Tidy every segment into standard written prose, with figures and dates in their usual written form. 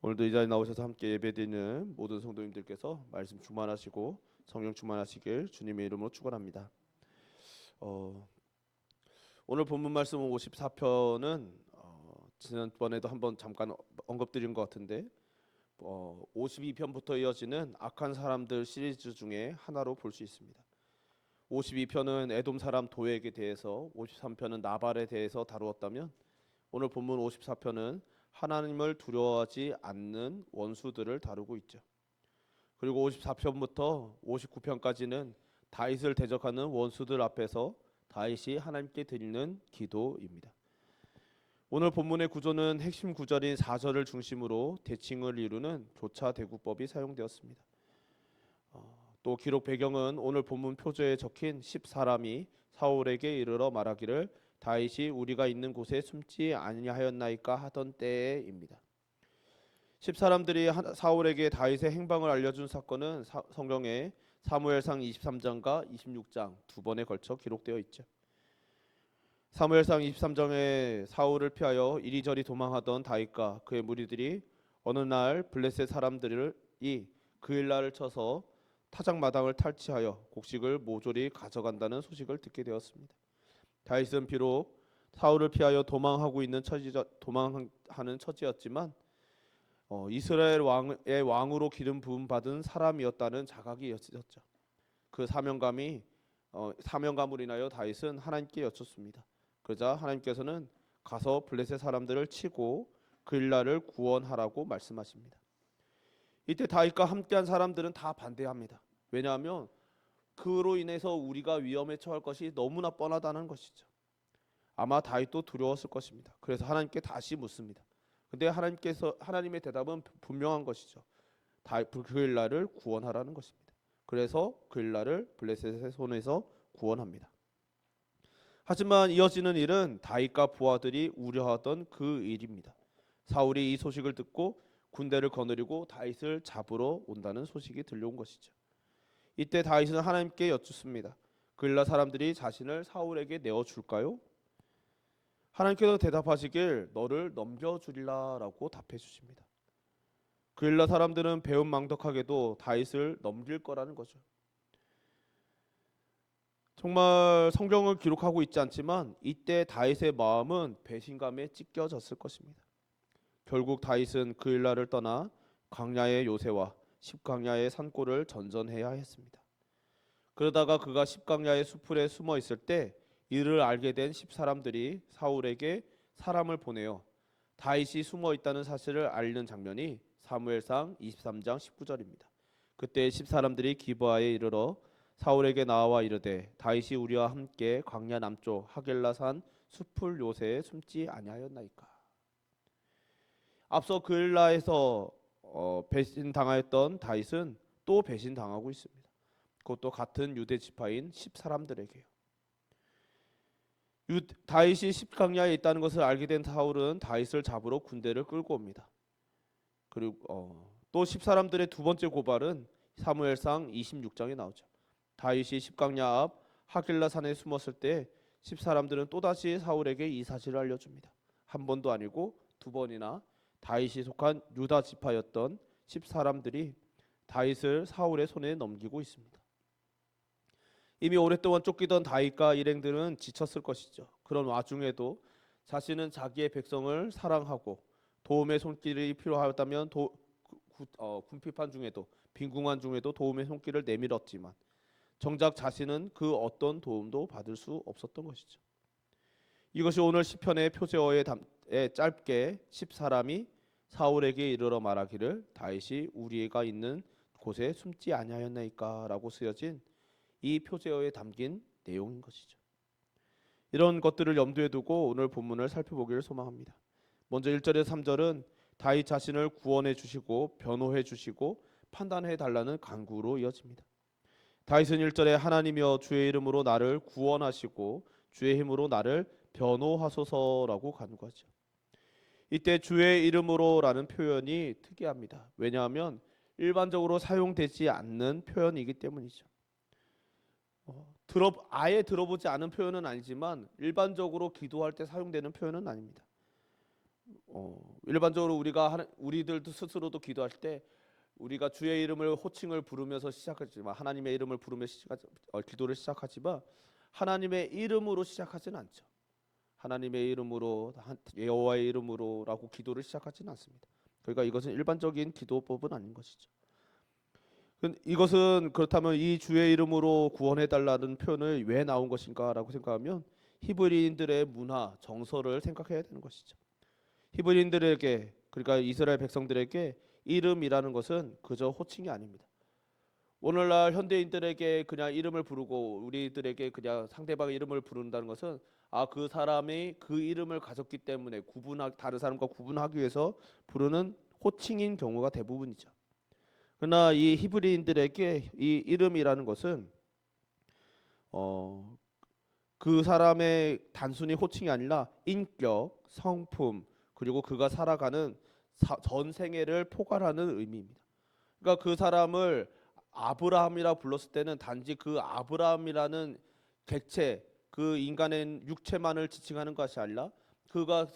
오늘도 이 자리에 나오셔서 함께 예배드리는 모든 성도님들께서 말씀 충만하시고 성령 충만하시길 주님의 이름으로 축원합니다. 오늘 본문 말씀 54편은 지난번에도 한번 잠깐 언급드린 것 같은데 52편부터 이어지는 악한 사람들 시리즈 중에 하나로 볼 수 있습니다. 52편은 에돔 사람 도액에 대해서, 53편은 나발에 대해서 다루었다면 오늘 본문 54편은 하나님을 두려워하지 않는 원수들을 다루고 있죠. 그리고 54편부터 59편까지는 다윗을 대적하는 원수들 앞에서 다윗이 하나님께 드리는 기도입니다. 오늘 본문의 구조는 핵심 구절인 4절을 중심으로 대칭을 이루는 교차대구법이 사용되었습니다. 또 기록 배경은 오늘 본문 표제에 적힌 10사람이 사울에게 이르러 말하기를 다윗이 우리가 있는 곳에 숨지 아니하였나이까 하던 때입니다. 10사람들이 사울에게 다윗의 행방을 알려준 사건은 성경에 사무엘상 23장과 26장 두 번에 걸쳐 기록되어 있죠. 사무엘상 23장에 사울을 피하여 이리저리 도망하던 다윗과 그의 무리들이 어느 날 블레셋 사람들이 그일라를 쳐서 타작마당을 탈취하여 곡식을 모조리 가져간다는 소식을 듣게 되었습니다. 다윗은 비록 사울을 피하여 도망하는 처지였지만 이스라엘 왕의 왕으로 기름 부음 받은 사람이었다는 자각이 있었죠. 그 사명감으로 인하여 다윗은 하나님께 여쭙습니다. 그러자 하나님께서는 가서 블레셋 사람들을 치고 그일라를 구원하라고 말씀하십니다. 이때 다윗과 함께한 사람들은 다 반대합니다. 왜냐하면 그로 인해서 우리가 위험에 처할 것이 너무나 뻔하다는 것이죠. 아마 다윗도 두려웠을 것입니다. 그래서 하나님께 다시 묻습니다. 근데 하나님의 대답은 분명한 것이죠. 그일라를 구원하라는 것입니다. 그래서 그일라를 블레셋의 손에서 구원합니다. 하지만 이어지는 일은 다윗과 부하들이 우려하던 그 일입니다. 사울이 이 소식을 듣고 군대를 거느리고 다윗을 잡으러 온다는 소식이 들려온 것이죠. 이때 다윗은 하나님께 여쭙습니다. 그일라 사람들이 자신을 사울에게 내어줄까요? 하나님께서 대답하시길 너를 넘겨주리라라고 답해 주십니다. 그일라 사람들은 배은망덕하게도 다윗을 넘길 거라는 거죠. 정말 성경을 기록하고 있지 않지만 이때 다윗의 마음은 배신감에 찢겨졌을 것입니다. 결국 다윗은 그일라를 떠나 광야의 요새와 십광야의 산골을 전전해야 했습니다. 그러다가 그가 십광야의 수풀에 숨어 있을 때 이를 알게 된 10사람들이 사울에게 사람을 보내어 다윗이 숨어 있다는 사실을 알리는 장면이 사무엘상 23장 19절입니다. 그때 10사람들이 기브아에 이르러 사울에게 나와 이르되 다윗이 우리와 함께 광야 남쪽 하겔라산 수풀 요새에 숨지 아니하였나이까. 앞서 그일라에서 배신당하였던 다윗은 또 배신당하고 있습니다. 그것도 같은 유대 지파인 10사람들에게요. 다윗이 십광야에 있다는 것을 알게 된 사울은 다윗을 잡으러 군대를 끌고 옵니다. 그리고 또 10사람들의 두 번째 고발은 사무엘상 26장에 나오죠. 다윗이 십광야 앞 하길라 산에 숨었을 때 10사람들은 또다시 사울에게 이 사실을 알려줍니다. 한 번도 아니고 두 번이나 다윗이 속한 유다 지파였던 10사람들이 다윗을 사울의 손에 넘기고 있습니다. 이미 오랫동안 쫓기던 다윗과 일행들은 지쳤을 것이죠. 그런 와중에도 자신은 자기의 백성을 사랑하고 도움의 손길이 필요하다면 궁핍한 중에도 빈궁한 중에도 도움의 손길을 내밀었지만 정작 자신은 그 어떤 도움도 받을 수 없었던 것이죠. 이것이 오늘 시편의 표제어에 짧게 10사람이 사울에게 이르러 말하기를 다윗이 우리가 있는 곳에 숨지 아니하였나이까 라고 쓰여진 이 표제어에 담긴 내용인 것이죠. 이런 것들을 염두에 두고 오늘 본문을 살펴보기를 소망합니다. 먼저 1절에서 3절은 다윗 자신을 구원해 주시고 변호해 주시고 판단해 달라는 간구로 이어집니다. 다윗은 1절에 하나님이여 주의 이름으로 나를 구원하시고 주의 힘으로 나를 변호하소서라고 간구하죠. 이때 주의 이름으로라는 표현이 특이합니다. 왜냐하면 일반적으로 사용되지 않는 표현이기 때문이죠. 아예 들어보지 않은 표현은 아니지만 일반적으로 기도할 때 사용되는 표현은 아닙니다. 일반적으로 우리들도 스스로도 기도할 때 우리가 주의 이름을 호칭을 부르면서 시작하지만 하나님의 이름을 부르며 기도를 시작하지만 하나님의 이름으로 시작하지는 않죠. 하나님의 이름으로 여호와의 이름으로라고 기도를 시작하지는 않습니다. 그러니까 이것은 일반적인 기도법은 아닌 것이죠. 이것은 그렇다면 이 주의 이름으로 구원해 달라는 표현을 왜 나온 것인가라고 생각하면 히브리인들의 문화, 정서를 생각해야 되는 것이죠. 히브리인들에게 그러니까 이스라엘 백성들에게 이름이라는 것은 그저 호칭이 아닙니다. 오늘날 현대인들에게 그냥 이름을 부르고 우리들에게 그냥 상대방의 이름을 부른다는 것은 그 사람이 그 이름을 가졌기 때문에 다른 사람과 구분하기 위해서 부르는 호칭인 경우가 대부분이죠. 그러나 이 히브리인들에게 이 이름이라는 것은 그 사람의 단순히 호칭이 아니라 인격, 성품, 그리고 그가 살아가는 전 생애를 포괄하는 의미입니다. 그러니까 그 사람을 아브라함이라 불렀을 때는 단지 그 아브라함이라는 객체, 그 인간의 육체만을 지칭하는 것이 아니라 그가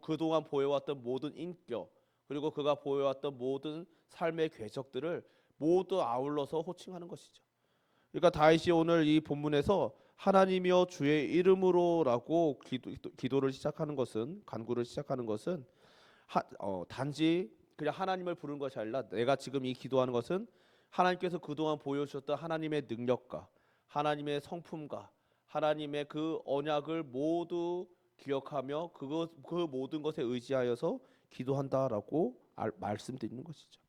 그동안 보여왔던 모든 인격, 그리고 그가 보여왔던 모든 삶의 궤적들을 모두 아울러서 호칭하는 것이죠. 그러니까 다윗이 오늘 이 본문에서 하나님이여 주의 이름으로라고 기도를 시작하는 것은 간구를 시작하는 것은 단지 그냥 하나님을 부르는 것이 아니라 내가 지금 이 기도하는 것은 하나님께서 그동안 보여주셨던 하나님의 능력과 하나님의 성품과 하나님의 그 언약을 모두 기억하며 그 모든 것에 의지하여서 기도한다라고 말씀드리는 것이죠.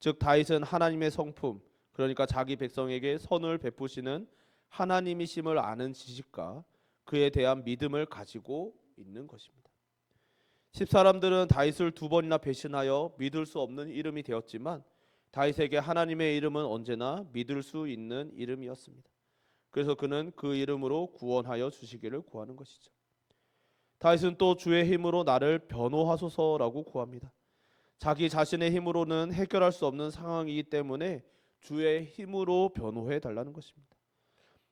즉 다윗은 하나님의 성품, 그러니까 자기 백성에게 선을 베푸시는 하나님이심을 아는 지식과 그에 대한 믿음을 가지고 있는 것입니다. 십사람들은 다윗을 두 번이나 배신하여 믿을 수 없는 이름이 되었지만 다윗에게 하나님의 이름은 언제나 믿을 수 있는 이름이었습니다. 그래서 그는 그 이름으로 구원하여 주시기를 구하는 것이죠. 다윗은 또 주의 힘으로 나를 변호하소서라고 구합니다. 자기 자신의 힘으로는 해결할 수 없는 상황이기 때문에 주의 힘으로 변호해 달라는 것입니다.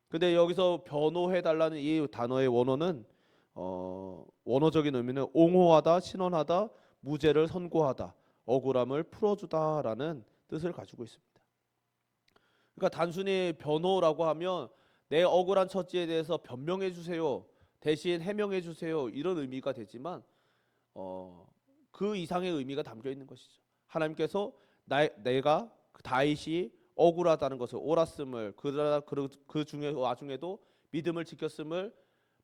근데 여기서 변호해 달라는 이 단어의 원어는 원어적인 의미는 옹호하다, 신원하다, 무죄를 선고하다, 억울함을 풀어주다라는 뜻을 가지고 있습니다. 그러니까 단순히 변호라고 하면 내 억울한 처지에 대해서 변명해 주세요, 대신 해명해 주세요 이런 의미가 되지만 그 이상의 의미가 담겨 있는 것이죠. 하나님께서 내가 다윗이 억울하다는 것을 옳았음을 그 중에 와중에도 믿음을 지켰음을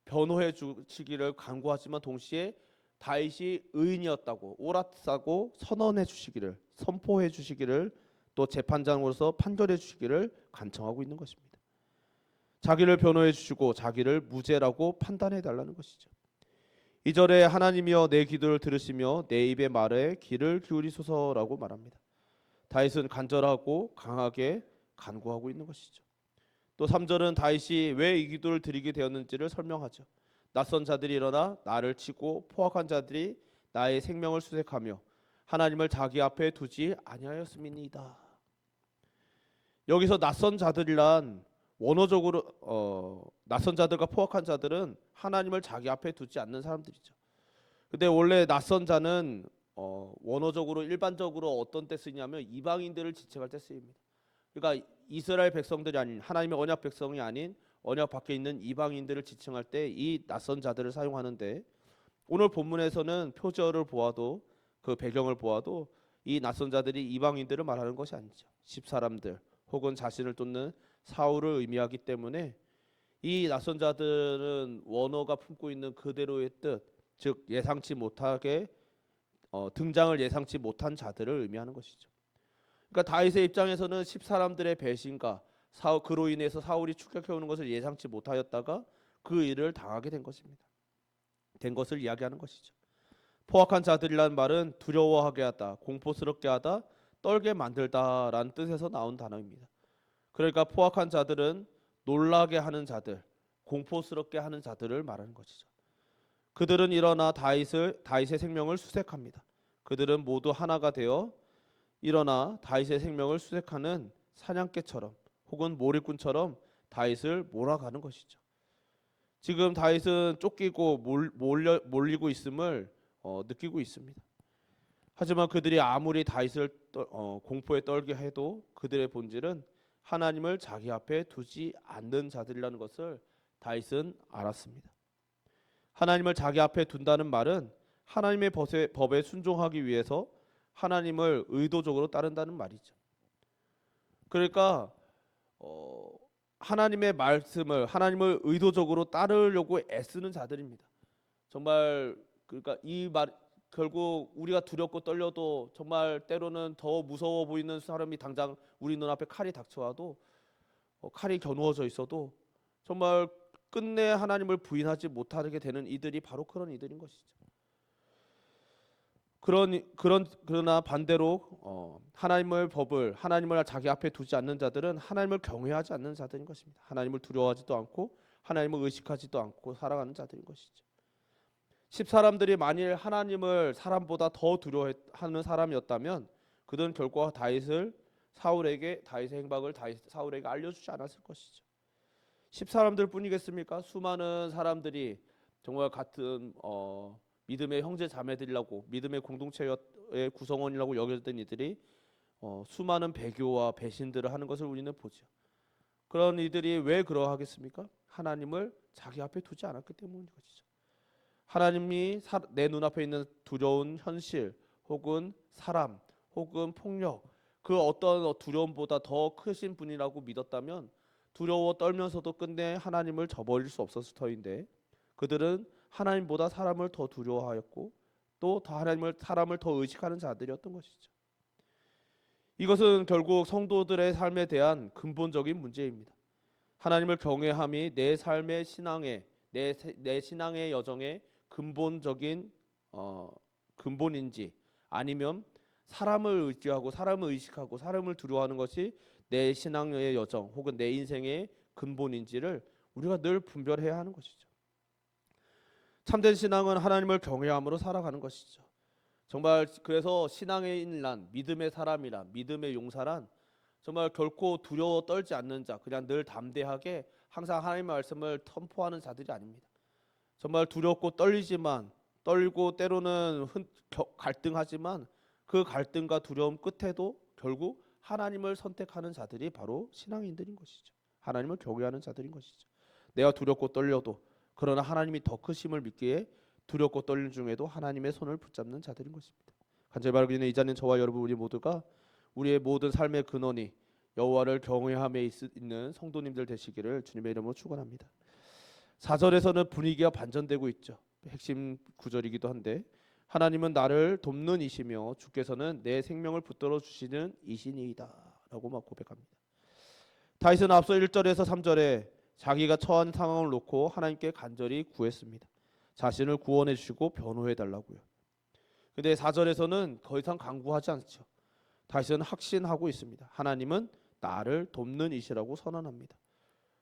변호해 주시기를 간구하지만 동시에 다윗이 의인이었다고 옳았다고 선언해 주시기를 선포해 주시기를 또 재판장으로서 판결해 주시기를 간청하고 있는 것입니다. 자기를 변호해 주시고 자기를 무죄라고 판단해 달라는 것이죠. 2절에 하나님이여 내 기도를 들으시며 내 입의 말에 귀를 기울이소서라고 말합니다. 다윗은 간절하고 강하게 간구하고 있는 것이죠. 또 3절은 다윗이 왜 이 기도를 드리게 되었는지를 설명하죠. 낯선 자들이 일어나 나를 치고 포악한 자들이 나의 생명을 수색하며 하나님을 자기 앞에 두지 아니하였음이니이다. 여기서 낯선 자들이란 원어적으로 낯선 자들과 포악한 자들은 하나님을 자기 앞에 두지 않는 사람들이죠. 근데 원래 낯선 자는 원어적으로 일반적으로 어떤 때 쓰냐면 이방인들을 지칭할 때 쓰입니다. 그러니까 이스라엘 백성들이 아닌 하나님의 언약 백성이 아닌 언약 밖에 있는 이방인들을 지칭할 때 이 낯선 자들을 사용하는데 오늘 본문에서는 표절을 보아도 그 배경을 보아도 이 낯선 자들이 이방인들을 말하는 것이 아니죠. 십사람들 혹은 자신을 쫓는 사울을 의미하기 때문에 이 낯선 자들은 원어가 품고 있는 그대로의 뜻, 즉 예상치 못하게 등장을 예상치 못한 자들을 의미하는 것이죠. 그러니까 다윗의 입장에서는 십사람들의 배신과 그로 인해서 사울이 추격해오는 것을 예상치 못하였다가 그 일을 당하게 된 것입니다. 된 것을 이야기하는 것이죠. 포악한 자들이라는 말은 두려워하게 하다, 공포스럽게 하다, 떨게 만들다라는 뜻에서 나온 단어입니다. 그러니까 포악한 자들은 놀라게 하는 자들, 공포스럽게 하는 자들을 말하는 것이죠. 그들은 일어나 다윗의 생명을 수색합니다. 그들은 모두 하나가 되어 일어나 다윗의 생명을 수색하는 사냥개처럼 혹은 몰입꾼처럼 다윗을 몰아가는 것이죠. 지금 다윗은 쫓기고 몰리고 있음을 느끼고 있습니다. 하지만 그들이 아무리 다윗을 공포에 떨게 해도 그들의 본질은 하나님을 자기 앞에 두지 않는 자들이라는 것을 다윗은 알았습니다. 하나님을 자기 앞에 둔다는 말은 하나님의 법에 순종하기 위해서 하나님을 의도적으로 따른다는 말이죠. 그러니까 하나님의 말씀을 하나님을 의도적으로 따르려고 애쓰는 자들입니다. 정말 그러니까 이 말 결국 우리가 두렵고 떨려도 정말 때로는 더 무서워 보이는 사람이 당장 우리 눈앞에 칼이 닥쳐와도 칼이 겨누어져 있어도 정말 끝내 하나님을 부인하지 못하게 되는 이들이 바로 그런 이들인 것이죠. 그러나 반대로 하나님을 법을 하나님을 자기 앞에 두지 않는 자들은 하나님을 경외하지 않는 자들인 것입니다. 하나님을 두려워하지도 않고 하나님을 의식하지도 않고 살아가는 자들인 것이죠. 10사람들이 만일 하나님을 사람보다 더 두려워하는 사람이었다면 그들은 결코 다윗의 행방을 사울에게 알려주지 않았을 것이죠. 10사람들 뿐이겠습니까? 수많은 사람들이 정말 같은 믿음의 형제 자매들이라고 믿음의 공동체의 구성원이라고 여겨졌던 이들이 수많은 배교와 배신들을 하는 것을 우리는 보죠. 그런 이들이 왜 그러하겠습니까? 하나님을 자기 앞에 두지 않았기 때문인 것이죠. 하나님이 내 눈앞에 있는 두려운 현실 혹은 사람 혹은 폭력 그 어떤 두려움보다 더 크신 분이라고 믿었다면 두려워 떨면서도 끝내 하나님을 저버릴 수 없었을 터인데 그들은 하나님보다 사람을 더 두려워하였고 또 사람을 더 의식하는 자들이었던 것이죠. 이것은 결국 성도들의 삶에 대한 근본적인 문제입니다. 하나님을 경외함이 내 삶의 신앙의 내 신앙의 여정의 근본적인 근본인지 아니면 사람을 의지하고 사람을 의식하고 사람을 두려워하는 것이 내 신앙의 여정 혹은 내 인생의 근본인지를 우리가 늘 분별해야 하는 것이죠. 참된 신앙은 하나님을 경외함으로 살아가는 것이죠. 정말 그래서 신앙의 인란, 믿음의 사람이란, 믿음의 용사란 정말 결코 두려워 떨지 않는 자, 그냥 늘 담대하게 항상 하나님의 말씀을 선포하는 자들이 아닙니다. 정말 두렵고 떨고 때로는 갈등하지만 그 갈등과 두려움 끝에도 결국 하나님을 선택하는 자들이 바로 신앙인들인 것이죠. 하나님을 경외하는 자들인 것이죠. 내가 두렵고 떨려도 그러나 하나님이 더 크심을 믿기에 두렵고 떨림 중에도 하나님의 손을 붙잡는 자들인 것입니다. 간절히 바라기는 이 자리는 저와 여러분 우리 모두가 우리의 모든 삶의 근원이 여호와를 경외함에 있는 성도님들 되시기를 주님의 이름으로 축원합니다. 4절에서는 분위기가 반전되고 있죠. 핵심 구절이기도 한데 하나님은 나를 돕는 이시며 주께서는 내 생명을 붙들어 주시는 이시니이다 라고 막 고백합니다. 다윗은 앞서 1절에서 3절에 자기가 처한 상황을 놓고 하나님께 간절히 구했습니다. 자신을 구원해 주시고 변호해 달라고요. 근데 4절에서는 더 이상 간구하지 않죠. 다윗은 확신하고 있습니다. 하나님은 나를 돕는 이시라고 선언합니다.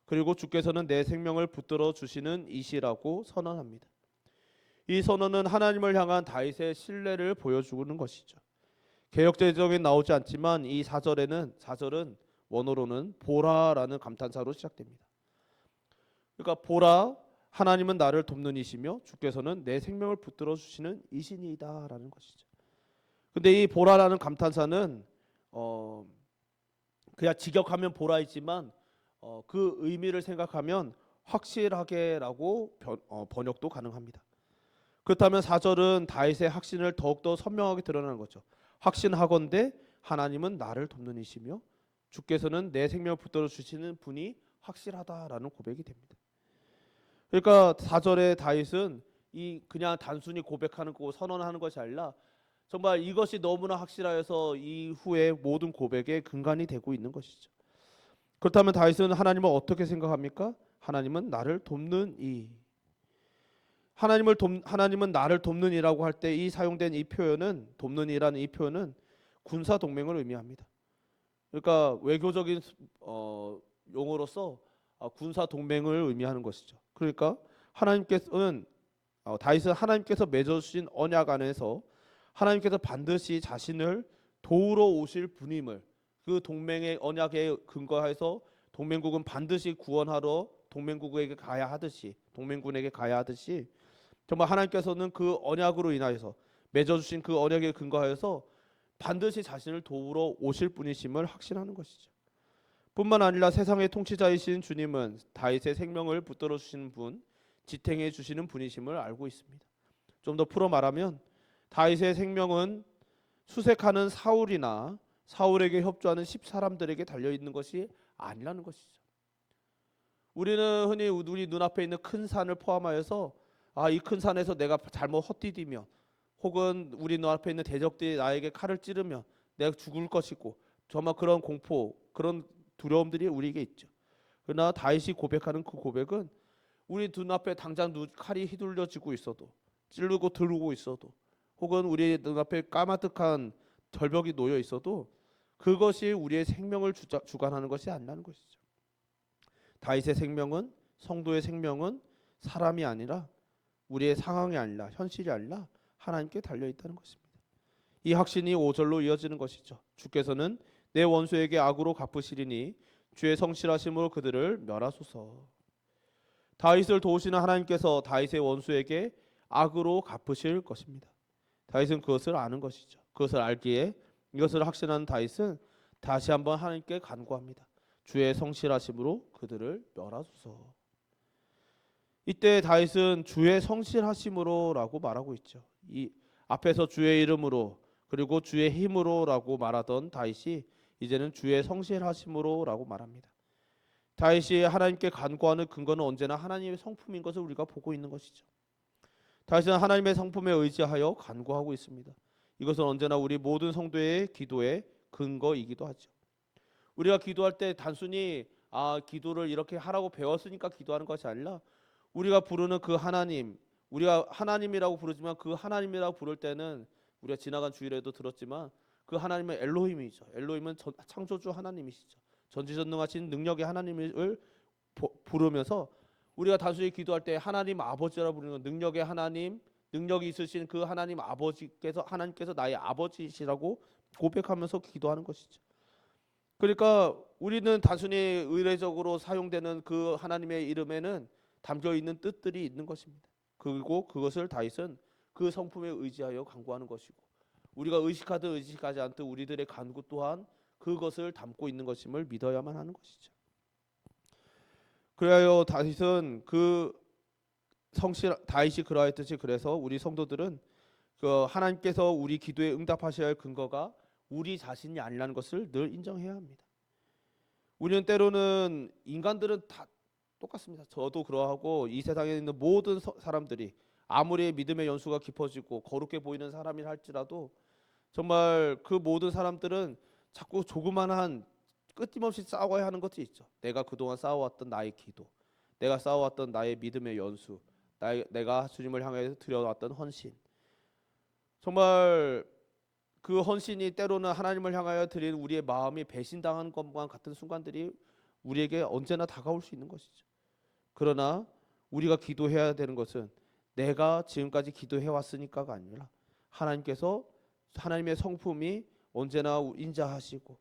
그리고 주께서는 내 생명을 붙들어 주시는 이시라고 선언합니다. 이 선언은 하나님을 향한 다윗의 신뢰를 보여주는 것이죠. 개역제정에 나오지 않지만 이 4절은 원어로는 보라라는 감탄사로 시작됩니다. 그러니까 보라, 하나님은 나를 돕는 이시며 주께서는 내 생명을 붙들어 주시는 이신이다라는 것이죠. 근데 이 보라라는 감탄사는 그냥 직역하면 보라이지만 그 의미를 생각하면 확실하게라고 번역도 가능합니다. 그렇다면 4절은 다윗의 확신을 더욱더 선명하게 드러나는 거죠. 확신하건대 하나님은 나를 돕는 이시며 주께서는 내 생명을 붙들어 주시는 분이 확실하다라는 고백이 됩니다. 그러니까 4절의 다윗은 이 그냥 단순히 고백하는 거 선언하는 것이 아니라 정말 이것이 너무나 확실하여서 이후의 모든 고백의 근간이 되고 있는 것이죠. 그렇다면 다윗은 하나님을 어떻게 생각합니까? 하나님은 나를 돕는 하나님은 나를 돕는 이라고 할 때 이 사용된 이 표현은 돕는 이라는 이 표현은 군사 동맹을 의미합니다. 그러니까 외교적인 용어로서 군사 동맹을 의미하는 것이죠. 그러니까 다윗은 하나님께서 맺어주신 언약 안에서 하나님께서 반드시 자신을 도우러 오실 분임을 그 동맹의 언약에 근거해서 동맹국은 반드시 구원하러 동맹군에게 가야 하듯이 정말 하나님께서는 그 언약으로 인하여서 맺어주신 그 언약에 근거하여서 반드시 자신을 도우러 오실 분이심을 확신하는 것이죠. 뿐만 아니라 세상의 통치자이신 주님은 다윗의 생명을 붙들어 주시는 분, 지탱해 주시는 분이심을 알고 있습니다. 좀 더 풀어 말하면 다윗의 생명은 수색하는 사울이나 사울에게 협조하는 10사람들에게 달려 있는 것이 아니라는 것이죠. 우리는 흔히 우리 눈앞에 있는 큰 산을 포함하여서 이 큰 산에서 내가 잘못 헛디디면 혹은 우리 눈앞에 있는 대적들이 나에게 칼을 찌르면 내가 죽을 것이고 정말 그런 공포, 그런 두려움들이 우리에게 있죠. 그러나 다윗이 고백하는 그 고백은 우리 눈앞에 당장 칼이 휘둘려지고 있어도 찌르고 들고 있어도 혹은 우리 눈앞에 까마득한 절벽이 놓여 있어도 그것이 우리의 생명을 주관하는 것이 아니라는 것이죠. 다윗의 생명은 성도의 생명은 사람이 아니라 우리의 상황이 아니라 현실이 아니라 하나님께 달려 있다는 것입니다. 이 확신이 5절로 이어지는 것이죠. 주께서는 내 원수에게 악으로 갚으시리니 주의 성실하심으로 그들을 멸하소서. 다윗을 도우시는 하나님께서 다윗의 원수에게 악으로 갚으실 것입니다. 다윗은 그것을 아는 것이죠. 그것을 알기에 이것을 확신하는 다윗은 다시 한번 하나님께 간구합니다. 주의 성실하심으로 그들을 멸하소서. 이때 다윗은 주의 성실하심으로라고 말하고 있죠. 이 앞에서 주의 이름으로 그리고 주의 힘으로라고 말하던 다윗이 이제는 주의 성실하심으로라고 말합니다. 다윗이 하나님께 간구하는 근거는 언제나 하나님의 성품인 것을 우리가 보고 있는 것이죠. 다윗은 하나님의 성품에 의지하여 간구하고 있습니다. 이것은 언제나 우리 모든 성도의 기도의 근거이기도 하죠. 우리가 기도할 때 단순히 기도를 이렇게 하라고 배웠으니까 기도하는 것이 아니라 우리가 부르는 그 하나님, 우리가 하나님이라고 부르지만 그 하나님이라고 부를 때는 우리가 지나간 주일에도 들었지만 그 하나님은 엘로힘이죠. 엘로힘은 창조주 하나님이시죠. 전지전능하신 능력의 하나님을 부르면서 우리가 단순히 기도할 때 하나님 아버지라 부르는 건 능력의 하나님, 능력이 있으신 그 하나님 아버지께서 하나님께서 나의 아버지시라고 고백하면서 기도하는 것이죠. 그러니까 우리는 단순히 의례적으로 사용되는 그 하나님의 이름에는 담겨 있는 뜻들이 있는 것입니다. 그리고 그것을 다윗은 그 성품에 의지하여 간구하는 것이고 우리가 의식하든 의식하지 않든 우리들의 간구 또한 그것을 담고 있는 것임을 믿어야만 하는 것이죠. 그래야 다윗은 다윗이 그러했듯이 그래서 우리 성도들은 그 하나님께서 우리 기도에 응답하셔야 할 근거가 우리 자신이 아니라는 것을 늘 인정해야 합니다. 우리는 때로는 인간들은 다 똑같습니다. 저도 그러하고 이 세상에 있는 모든 사람들이 아무리 믿음의 연수가 깊어지고 거룩해 보이는 사람이라 할지라도 정말 그 모든 사람들은 자꾸 조그만한 끊임없이 싸워야 하는 것이 있죠. 내가 그동안 싸워왔던 나의 기도, 내가 싸워왔던 나의 믿음의 연수, 내가 주님을 향해 드려왔던 헌신. 정말 그 헌신이 때로는 하나님을 향하여 드린 우리의 마음이 배신당한 것과 같은 순간들이 우리에게 언제나 다가올 수 있는 것이죠. 그러나 우리가 기도해야 되는 것은 내가 지금까지 기도해왔으니까가 아니라 하나님께서 하나님의 성품이 언제나 인자하시고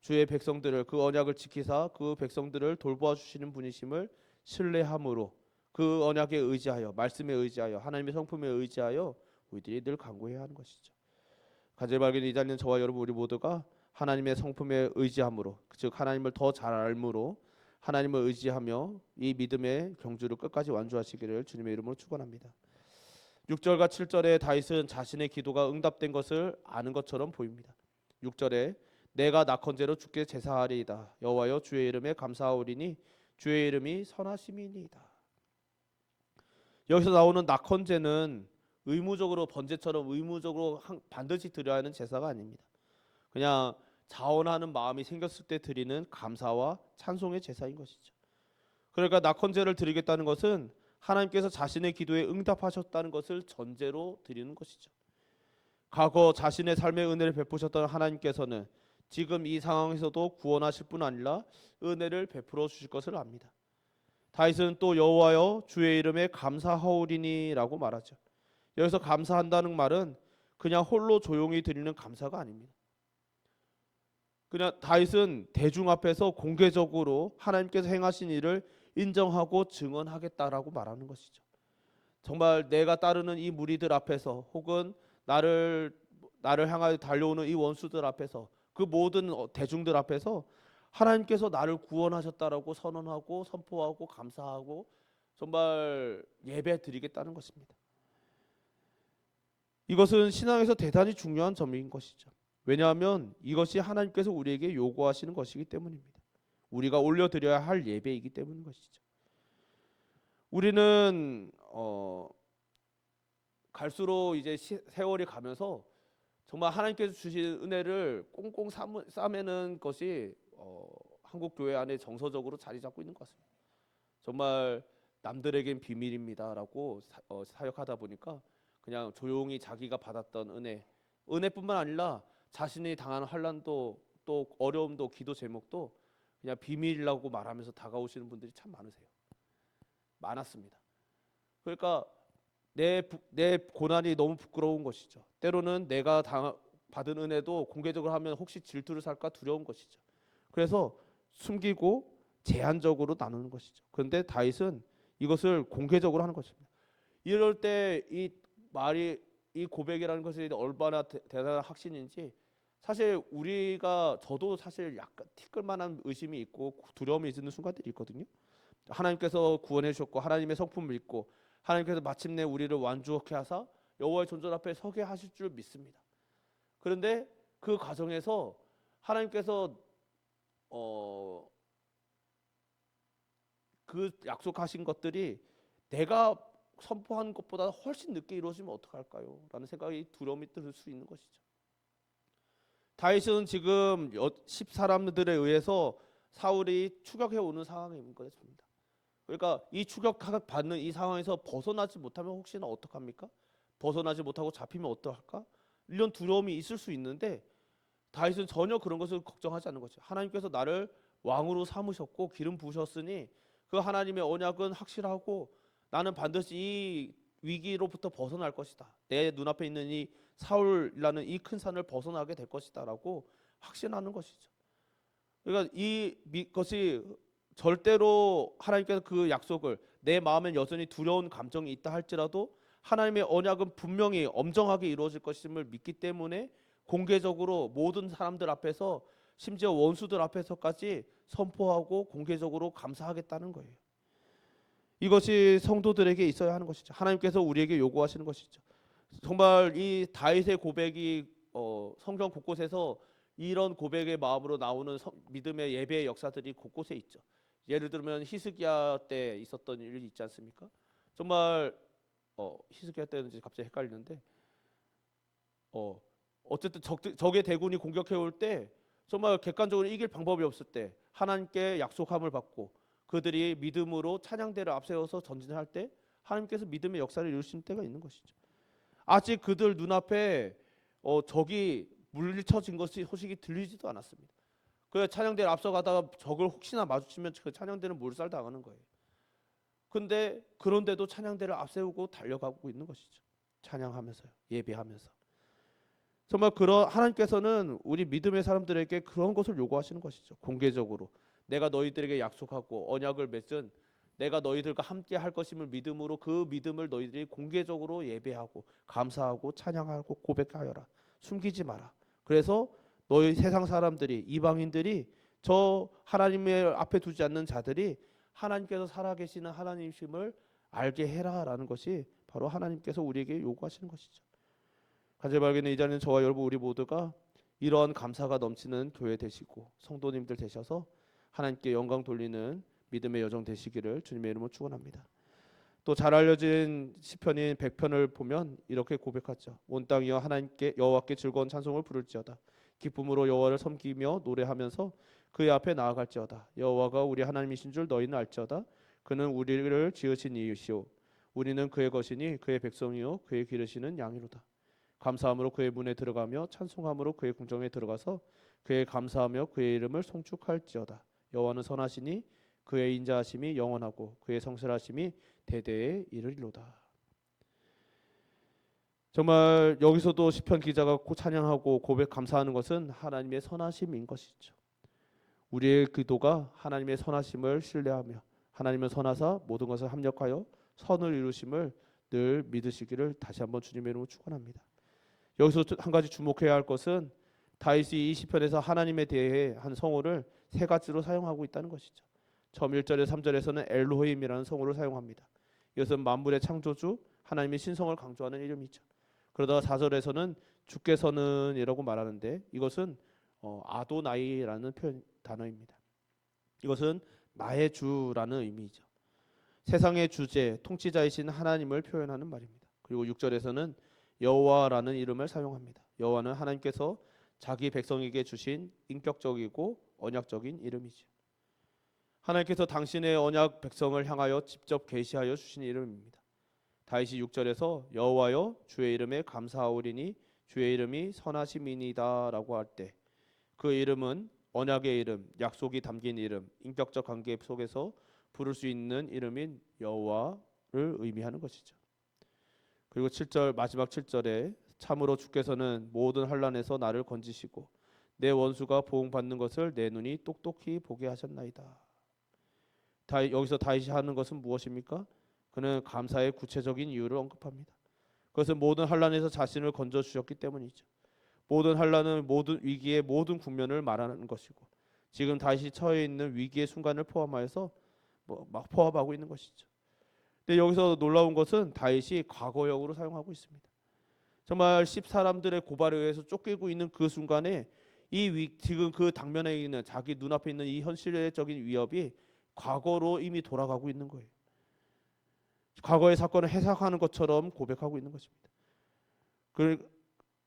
주의 백성들을 그 언약을 지키사 그 백성들을 돌보아 주시는 분이심을 신뢰함으로 그 언약에 의지하여 말씀에 의지하여 하나님의 성품에 의지하여 우리들이 늘 간구해야 하는 것이죠. 간절히 이 자리는 저와 여러분 우리 모두가 하나님의 성품에 의지함으로 즉 하나님을 더 잘 알므로 하나님을 의지하며 이 믿음의 경주를 끝까지 완주하시기를 주님의 이름으로 축원합니다. 6절과 7절에 다윗은 자신의 기도가 응답된 것을 아는 것처럼 보입니다. 6절에 내가 낙헌제로 주께 제사하리이다. 여호와여 주의 이름에 감사하오리니 주의 이름이 선하심이니이다. 여기서 나오는 낙헌제는 의무적으로 번제처럼 의무적으로 반드시 드려야 하는 제사가 아닙니다. 그냥 자원하는 마음이 생겼을 때 드리는 감사와 찬송의 제사인 것이죠. 그러니까 낙헌제를 드리겠다는 것은 하나님께서 자신의 기도에 응답하셨다는 것을 전제로 드리는 것이죠. 과거 자신의 삶의 은혜를 베푸셨던 하나님께서는 지금 이 상황에서도 구원하실 뿐 아니라 은혜를 베풀어 주실 것을 압니다. 다윗은 또 여호와여 주의 이름에 감사하오리니라고 말하죠. 여기서 감사한다는 말은 그냥 홀로 조용히 드리는 감사가 아닙니다. 그냥 다윗은 대중 앞에서 공개적으로 하나님께서 행하신 일을 인정하고 증언하겠다라고 말하는 것이죠. 정말 내가 따르는 이 무리들 앞에서 혹은 나를 향하여 달려오는 이 원수들 앞에서 그 모든 대중들 앞에서 하나님께서 나를 구원하셨다라고 선언하고 선포하고 감사하고 정말 예배 드리겠다는 것입니다. 이것은 신앙에서 대단히 중요한 점인 것이죠. 왜냐하면 이것이 하나님께서 우리에게 요구하시는 것이기 때문입니다. 우리가 올려드려야 할 예배이기 때문인 것이죠. 우리는 갈수록 이제 세월이 가면서 정말 하나님께서 주신 은혜를 꽁꽁 싸매는 것이 한국 교회 안에 정서적으로 자리 잡고 있는 것 같습니다. 정말 남들에겐 비밀입니다라고 사역하다 보니까 그냥 조용히 자기가 받았던 은혜뿐만 아니라 자신이 당한 환난도 또 어려움도 기도 제목도 그냥 비밀이라고 말하면서 다가오시는 분들이 참 많았습니다. 그러니까 내 고난이 너무 부끄러운 것이죠. 때로는 내가 받은 은혜도 공개적으로 하면 혹시 질투를 살까 두려운 것이죠. 그래서 숨기고 제한적으로 나누는 것이죠. 그런데 다윗은 이것을 공개적으로 하는 것입니다. 이럴 때 이 고백이라는 것이 얼마나 대단한 확신인지 사실 저도 사실 약간 티끌만한 의심이 있고 두려움이 있는 순간들이 있거든요. 하나님께서 구원해 주셨고 하나님의 성품을 믿고 하나님께서 마침내 우리를 완주케 하사 여호와의 존전 앞에 서게 하실 줄 믿습니다. 그런데 그 과정에서 하나님께서 그 약속하신 것들이 내가 선포한 것보다 훨씬 늦게 이루어지면 어떡할까요? 라는 생각이 두려움이 들 수 있는 것이죠. 다윗은 지금 10사람들에 의해서 사울이 추격해 오는 상황인 것입니다. 그러니까 이 추격받는 이 상황에서 벗어나지 못하면 혹시나 어떡합니까? 벗어나지 못하고 잡히면 어떡할까? 이런 두려움이 있을 수 있는데 다윗은 전혀 그런 것을 걱정하지 않는 거죠. 하나님께서 나를 왕으로 삼으셨고 기름 부으셨으니 그 하나님의 언약은 확실하고 나는 반드시 이 위기로부터 벗어날 것이다. 내 눈앞에 있는 이 사울이라는 이 큰 산을 벗어나게 될 것이다라고 확신하는 것이죠. 그러니까 이것이 절대로 하나님께서 그 약속을 내 마음엔 여전히 두려운 감정이 있다 할지라도 하나님의 언약은 분명히 엄정하게 이루어질 것임을 믿기 때문에 공개적으로 모든 사람들 앞에서 심지어 원수들 앞에서까지 선포하고 공개적으로 감사하겠다는 거예요. 이것이 성도들에게 있어야 하는 것이죠. 하나님께서 우리에게 요구하시는 것이죠. 정말 이 다윗의 고백이 성경 곳곳에서 이런 고백의 마음으로 나오는 믿음의 예배의 역사들이 곳곳에 있죠. 예를 들면 히스기야 때 있었던 일이 있지 않습니까? 정말 히스기야 때는지 갑자기 헷갈리는데 어쨌든 적의 대군이 공격해 올 때 정말 객관적으로 이길 방법이 없을 때 하나님께 약속함을 받고 그들이 믿음으로 찬양대를 앞세워서 전진할 때 하나님께서 믿음의 역사를 이루신 때가 있는 것이죠. 아직 그들 눈앞에 적이 물리쳐진 것이 소식이 들리지도 않았습니다. 그 찬양대를 앞서가다가 적을 혹시나 마주치면 그 찬양대는 몰살 당하는 거예요. 근데 그런데도 찬양대를 앞세우고 달려가고 있는 것이죠. 찬양하면서요, 예배하면서. 정말 그런 하나님께서는 우리 믿음의 사람들에게 그런 것을 요구하시는 것이죠. 공개적으로 내가 너희들에게 약속하고 언약을 맺은 내가 너희들과 함께 할 것임을 믿음으로 그 믿음을 너희들이 공개적으로 예배하고 감사하고 찬양하고 고백하여라. 숨기지 마라. 그래서 너희 세상 사람들이 이방인들이 저 하나님의 앞에 두지 않는 자들이 하나님께서 살아계시는 하나님이심을 알게 해라라는 것이 바로 하나님께서 우리에게 요구하시는 것이죠. 간절하게는 이 자리는 저와 여러분 우리 모두가 이러한 감사가 넘치는 교회 되시고 성도님들 되셔서 하나님께 영광 돌리는 믿음의 여정 되시기를 주님의 이름으로 축원합니다. 또 잘 알려진 시편인 100편을 보면 이렇게 고백하죠. 온 땅이여 하나님께 여호와께 즐거운 찬송을 부를지어다. 기쁨으로 여호와를 섬기며 노래하면서 그의 앞에 나아갈지어다. 여호와가 우리 하나님이신 줄 너희는 알지어다. 그는 우리를 지으신 이이시오. 우리는 그의 것이니 그의 백성이요 그의 기르시는 양이로다. 감사함으로 그의 문에 들어가며 찬송함으로 그의 궁정에 들어가서 그의 감사하며 그의 이름을 송축할지어다. 여호와는 선하시니 그의 인자하심이 영원하고 그의 성실하심이 대대에 이르리로다. 정말 여기서도 시편 기자가 찬양하고 고백 감사하는 것은 하나님의 선하심인 것이죠. 우리의 기도가 하나님의 선하심을 신뢰하며 하나님은 선하사 모든 것을 합력하여 선을 이루심을 늘 믿으시기를 다시 한번 주님의 이름으로 축원합니다. 여기서 한 가지 주목해야 할 것은 다윗이 이 시편에서 하나님에 대해 한 성호를 세 가지로 사용하고 있다는 것이죠. 처음 1절에 3절에서는 엘로힘이라는 성호를 사용합니다. 이것은 만물의 창조주 하나님의 신성을 강조하는 이름이죠. 그러다가 4절에서는 주께서는이라고 말하는데 이것은 아도나이라는 단어입니다. 이것은 나의 주라는 의미죠. 세상의 주제, 통치자이신 하나님을 표현하는 말입니다. 그리고 6절에서는 여호와라는 이름을 사용합니다. 여호와는 하나님께서 자기 백성에게 주신 인격적이고 언약적인 이름이죠. 하나님께서 당신의 언약 백성을 향하여 직접 계시하여 주신 이름입니다. 다윗이 6절에서 여호와여 주의 이름에 감사하오리니 주의 이름이 선하심이니다라고 할 때 그 이름은 언약의 이름, 약속이 담긴 이름, 인격적 관계 속에서 부를 수 있는 이름인 여호와를 의미하는 것이죠. 그리고 7절 마지막 7절에 참으로 주께서는 모든 환난에서 나를 건지시고 내 원수가 보응받는 것을 내 눈이 똑똑히 보게 하셨나이다. 여기서 다윗이 하는 것은 무엇입니까? 그는 감사의 구체적인 이유를 언급합니다. 그것은 모든 환난에서 자신을 건져 주셨기 때문이죠. 모든 환난은 모든 위기의 모든 국면을 말하는 것이고 지금 다윗이 처해 있는 위기의 순간을 포함하여서 막 포함하고 있는 것이죠. 근데 여기서 놀라운 것은 다윗이 과거형으로 사용하고 있습니다. 정말 10사람들의 고발에 의해서 쫓기고 있는 그 순간에 지금 그 당면에 있는 자기 눈앞에 있는 이 현실적인 위협이 과거로 이미 돌아가고 있는 거예요. 과거의 사건을 해석하는 것처럼 고백하고 있는 것입니다.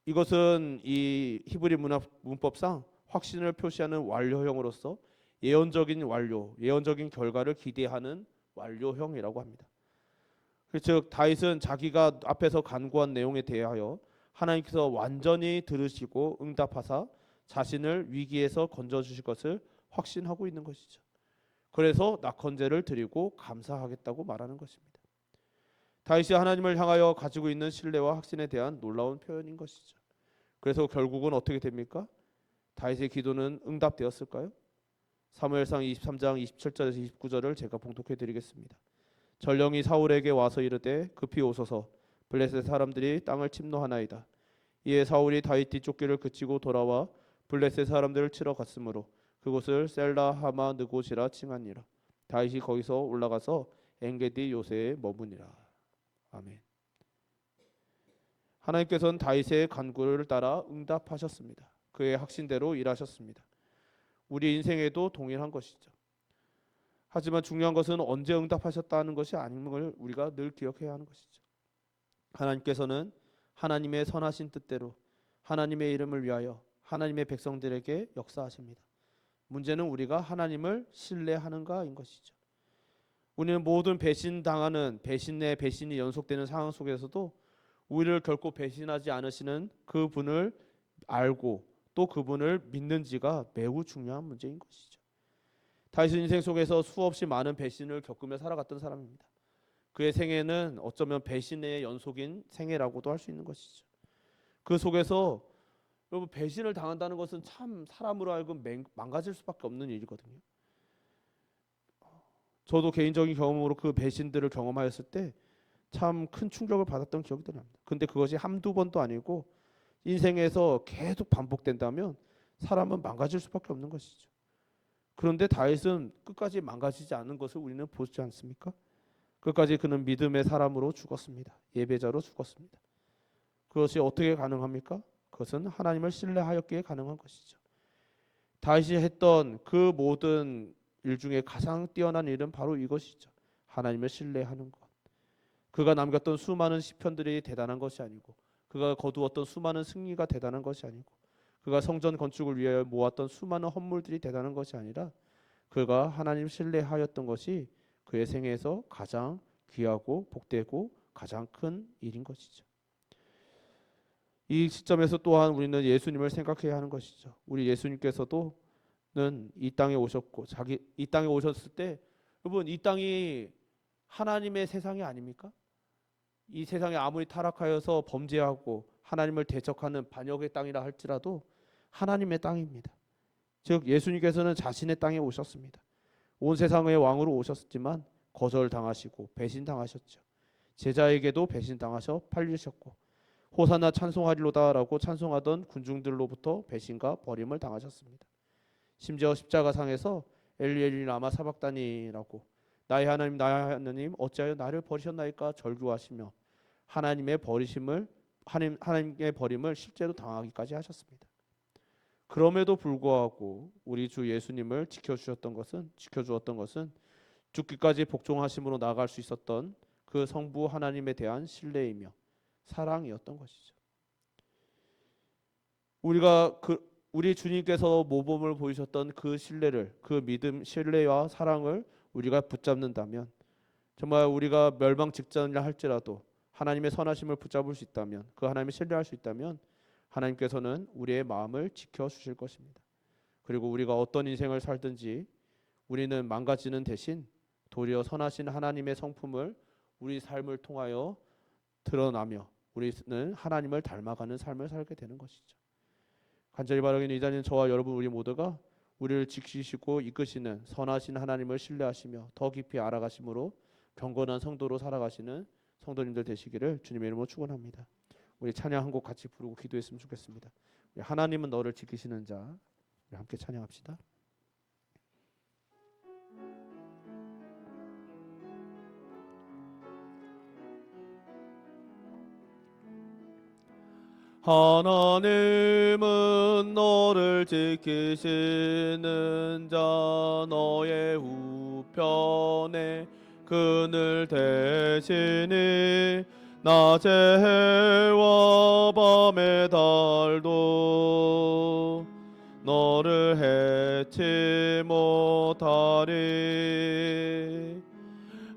이것은 이 히브리 문법상 확신을 표시하는 완료형으로서 예언적인 완료, 예언적인 결과를 기대하는 완료형이라고 합니다. 즉 다윗은 자기가 앞에서 간구한 내용에 대하여 하나님께서 완전히 들으시고 응답하사 자신을 위기에서 건져주실 것을 확신하고 있는 것이죠. 그래서 낙헌제를 드리고 감사하겠다고 말하는 것입니다. 다윗이 하나님을 향하여 가지고 있는 신뢰와 확신에 대한 놀라운 표현인 것이죠. 그래서 결국은 어떻게 됩니까? 다윗의 기도는 응답되었을까요? 사무엘상 23장 27절에서 29절을 제가 봉독해 드리겠습니다. 전령이 사울에게 와서 이르되 급히 오소서 블레셋 사람들이 땅을 침노하나이다. 이에 사울이 다윗 뒤쫓기를 그치고 돌아와 블레셋 사람들을 치러 갔으므로 그곳을 셀라 하마 느곳이라 칭하니라. 다윗이 거기서 올라가서 엔게디 요새에 머무니라. 아멘. 하나님께서는 다윗의 간구를 따라 응답하셨습니다. 그의 확신대로 일하셨습니다. 우리 인생에도 동일한 것이죠. 하지만 중요한 것은 언제 응답하셨다는 것이 아님을 우리가 늘 기억해야 하는 것이죠. 하나님께서는 하나님의 선하신 뜻대로 하나님의 이름을 위하여 하나님의 백성들에게 역사하십니다. 문제는 우리가 하나님을 신뢰하는가인 것이죠. 우리는 모든 배신당하는 배신의 배신이 연속되는 상황 속에서도 우리를 결코 배신하지 않으시는 그분을 알고 또 그분을 믿는지가 매우 중요한 문제인 것이죠. 다윗은 인생 속에서 수없이 많은 배신을 겪으며 살아갔던 사람입니다. 그의 생애는 어쩌면 배신의 연속인 생애라고도 할 수 있는 것이죠. 그 속에서 여러분 배신을 당한다는 것은 참 사람으로 하여금 망가질 수밖에 없는 일이거든요. 저도 개인적인 경험으로 그 배신들을 경험하였을 때 참 큰 충격을 받았던 기억이 납니다. 근데 그것이 한두 번도 아니고 인생에서 계속 반복된다면 사람은 망가질 수밖에 없는 것이죠. 그런데 다윗은 끝까지 망가지지 않은 것을 우리는 보지 않습니까? 끝까지 그는 믿음의 사람으로 죽었습니다. 예배자로 죽었습니다. 그것이 어떻게 가능합니까? 그것은 하나님을 신뢰하였기에 가능한 것이죠. 다윗이 했던 그 모든 일 중에 가장 뛰어난 일은 바로 이것이죠. 하나님을 신뢰하는 것. 그가 남겼던 수많은 시편들이 대단한 것이 아니고 그가 거두었던 수많은 승리가 대단한 것이 아니고 그가 성전 건축을 위하여 모았던 수많은 헌물들이 대단한 것이 아니라 그가 하나님 신뢰하였던 것이 그의 생애에서 가장 귀하고 복되고 가장 큰 일인 것이죠. 이 시점에서 또한 우리는 예수님을 생각해야 하는 것이죠. 우리 예수님께서도 이 땅에 오셨고 이 땅에 오셨을 때 여러분 이 땅이 하나님의 세상이 아닙니까? 이 세상에 아무리 타락하여서 범죄하고 하나님을 대적하는 반역의 땅이라 할지라도 하나님의 땅입니다. 즉 예수님께서는 자신의 땅에 오셨습니다. 온 세상의 왕으로 오셨지만 거절당하시고 배신당하셨죠. 제자에게도 배신당하셔 팔리셨고 호산나 찬송하리로다라고 찬송하던 군중들로부터 배신과 버림을 당하셨습니다. 심지어 십자가상에서 엘리 엘리 라마 사박다니라고 나의 하나님 어찌하여 나를 버리셨나이까 절규하시며 하나님의 하나님의 버림을 실제로 당하기까지 하셨습니다. 그럼에도 불구하고 우리 주 예수님을 지켜주었던 것은 죽기까지 복종하심으로 나아갈 수 있었던 그 성부 하나님에 대한 신뢰이며 사랑이었던 것이죠. 우리 주님께서 모범을 보이셨던 그 신뢰를, 그 믿음, 신뢰와 사랑을 우리가 붙잡는다면, 정말 우리가 멸망 직전이라 할지라도 하나님의 선하심을 붙잡을 수 있다면, 그 하나님을 신뢰할 수 있다면 하나님께서는 우리의 마음을 지켜주실 것입니다. 그리고 우리가 어떤 인생을 살든지 우리는 망가지는 대신 도리어 선하신 하나님의 성품을 우리 삶을 통하여 드러나며 우리는 하나님을 닮아가는 삶을 살게 되는 것이죠. 간절히 바라기는 이 자리는 저와 여러분 우리 모두가 우리를 지키시고 이끄시는 선하신 하나님을 신뢰하시며 더 깊이 알아가심으로 경건한 성도로 살아가시는 성도님들 되시기를 주님의 이름으로 축원합니다. 우리 찬양 한 곡 같이 부르고 기도했으면 좋겠습니다. 하나님은 너를 지키시는 자, 우리 함께 찬양합시다. 하나님은 너를 지키시는 자, 너의 우편에 그늘 대시니 낮의 해와 밤의 달도 너를 해치 못하리.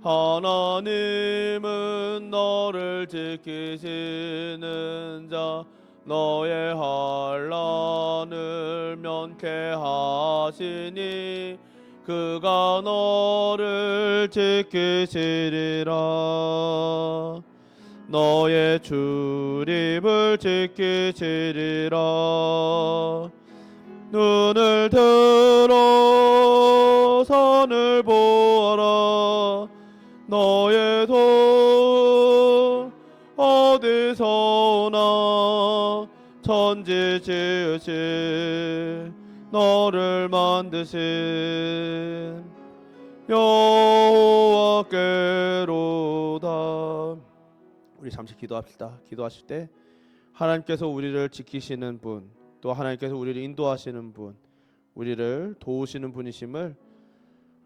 하나님은 너를 지키시는 자, 너의 환난을 면케하시니 그가 너를 지키시리라. 너의 출입을 지키시리라. 눈을 들어 산을 보아라. 너의 손 어디서 오나. 천지 지으신 너를 만드신 여호와께로다. 우리 잠시 기도합시다. 기도하실 때 하나님께서 우리를 지키시는 분, 또 하나님께서 우리를 인도하시는 분, 우리를 도우시는 분이심을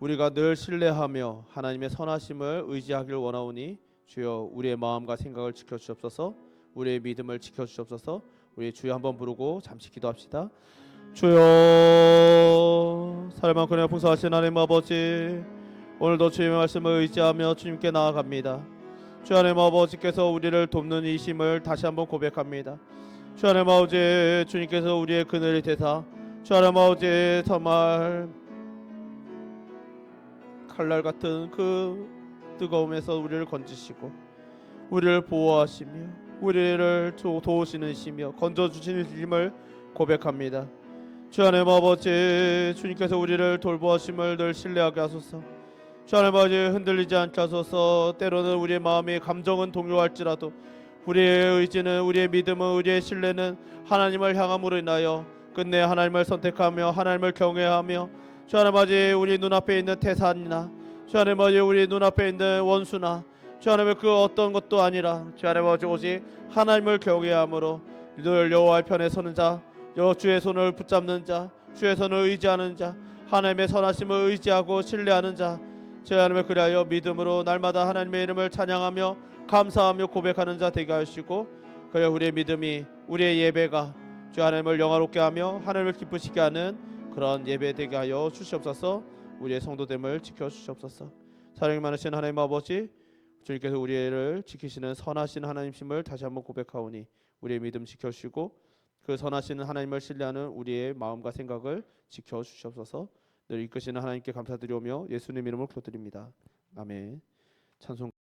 우리가 늘 신뢰하며 하나님의 선하심을 의지하기를 원하오니 주여 우리의 마음과 생각을 지켜주옵소서. 우리의 믿음을 지켜주옵소서. 우리 주여 한번 부르고 잠시 기도합시다. 주여, 사랑만 그냥 풍성하신 하나님 아버지, 오늘도 주님의 말씀을 의지하며 주님께 나아갑니다. 주 하나님 아버지께서 우리를 돕는 이심을 다시 한번 고백합니다. 주 하나님 아버지, 주님께서 우리의 그늘이 되사 주 하나님 아버지 정말 칼날 같은 그 뜨거움에서 우리를 건지시고 우리를 보호하시며 우리를 도우시는 시며 건져주시는 힘을 고백합니다. 주 하나님 아버지, 주님께서 우리를 돌보아심을 늘 신뢰하게 하소서. 주 하나님 아버지, 흔들리지 않게 하소서. 때로는 우리의 마음이 감정은 동요할지라도 우리의 의지는, 우리의 믿음은, 우리의 신뢰는 하나님을 향함으로 인하여 끝내 하나님을 선택하며 하나님을 경외하며 주 하나님 아버지, 우리 눈앞에 있는 태산이나 주 하나님 아버지, 우리 눈앞에 있는 원수나 주 하나님 그 어떤 것도 아니라 주 하나님 아버지 오직 하나님을 경외함으로 늘 여호와의 편에 서는 자, 주의 손을 붙잡는 자, 주의 손을 의지하는 자, 하나님의 선하심을 의지하고 신뢰하는 자, 주 하나님을 그리하여 믿음으로 날마다 하나님의 이름을 찬양하며 감사하며 고백하는 자 되게 하시고, 그리하여 우리의 믿음이, 우리의 예배가 주 하나님을 영화롭게 하며 하나님을 기쁘시게 하는 그런 예배 되게 하여 주시옵소서. 우리의 성도됨을 지켜주시옵소서. 사랑이 많으신 하나님 아버지, 주님께서 우리를 지키시는 선하신 하나님심을 다시 한번 고백하오니 우리의 믿음 지켜주시고 그 선하신 하나님을 신뢰하는 우리의 마음과 생각을 지켜주시옵소서. 늘 이끄시는 하나님께 감사드리오며 예수님 이름으로 기도드립니다. 아멘. 찬송